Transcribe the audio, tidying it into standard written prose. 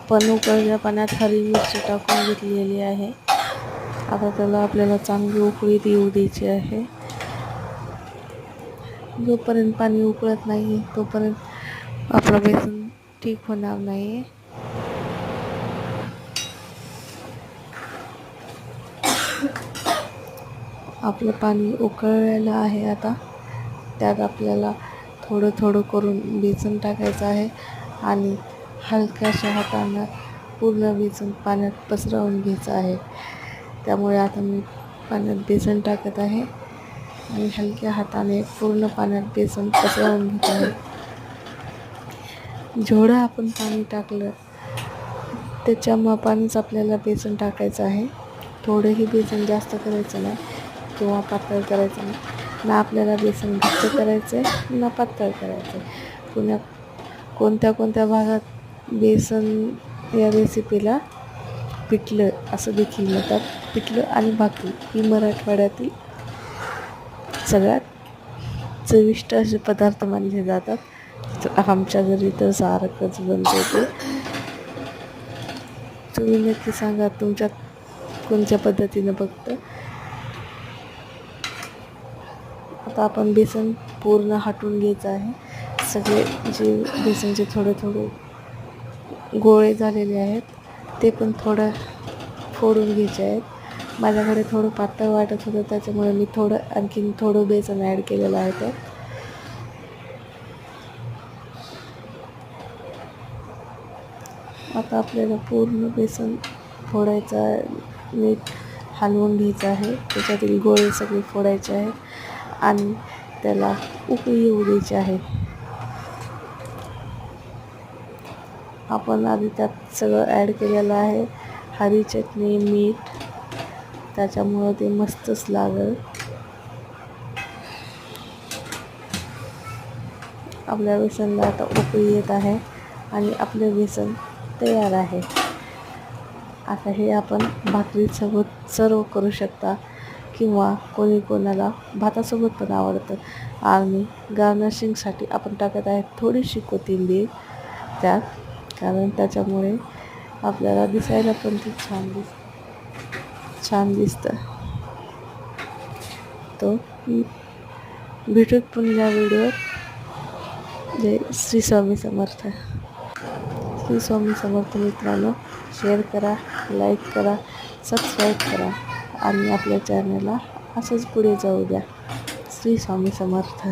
आपण उकळत्या पाण्यात हरी मिरची टाकून घेतलेली आहे. आता त्याला आपल्याला चांगली उकळी येऊ द्यायची आहे. जोपर्यंत पाणी उकळत नाही तोपर्यंत आपलं बेसन ठीक होणार नाही. आपलं पाणी उकळलेलं आहे. आता त्यात आपल्याला थोडं थोडं करून बेसन टाकायचं आहे आणि हलक्याशा हातानं पूर्ण बेसन पाण्यात पसरवून घ्यायचं आहे. त्यामुळे आता मी पाण्यात बेसन टाकत आहे आणि हलक्या हाताने पूर्ण पाण्यात बेसन पसरवून घेत आहे. जेवढं आपण पाणी टाकलं त्याच्या मापानेच आपल्याला बेसन टाकायचं आहे. थोडंही बेसन जास्त करायचं नाही किंवा पातळ करायचं नाही. ना आपल्याला बेसन घट्ट करायचं आहे ना पातळ करायचं आहे. कोणत्या भागात बेसन या रेसिपीला पिठलं असं देखील म्हणतात. पिठलं आणि भाकरी ही मराठवाड्यातील सगळ्यात चविष्ट असे पदार्थ मानले जातात. आमच्या घरी तर सारखंच बनते ते. तुम्ही नक्की सांगा तुमच्यात कोणत्या पद्धतीनं बघतं. आता आपण बेसन पूर्ण हटवून घ्यायचं आहे. सगळे जे बेसनचे थोडे थोडे गोळे झालेले आहेत ते पण थोडं फोडून घ्यायचे आहेत. माझ्याकडे थोडं पातळ वाटत होतं त्याच्यामुळे मी आणखीन थोडं बेसन ॲड केलेलं आहे त्यात. आता आपल्याला पूर्ण बेसन फोडायचं आहे. नीट हलवून घ्यायचं आहे. त्याच्यातील गोळे सगळे फोडायचे आहेत आणि त्याला उकळी येऊ द्यायची आहे. आपण आधी त्यात सगळं ॲड केलेलं आहे. हरी चटणी, मीठ, त्याच्यामुळं ते मस्तच लागेल. आपल्या बेसनला आता उकळी येत आहे आणि आपले बेसन तयार आहे. आता हे आपण भाकरीसोबत सर्व करू शकता किंवा कोणाला भातासोबत पण आवडतं. आणि गार्निशिंगसाठी आपण टाकत आहे थोडीशी कोथिंबीर त्यात, कारण त्याच्यामुळे आपल्याला दिसायला पण ते छान दिसतं. तो भेटूत पुन्हा व्हिडिओत. जय श्री स्वामी समर्थ. श्री स्वामी समर्थ मित्रांनो, शेअर करा, लाईक करा, सबस्क्राईब करा आणि आपल्या चॅनलला असंच पुढे जाऊ द्या. श्री स्वामी समर्थ.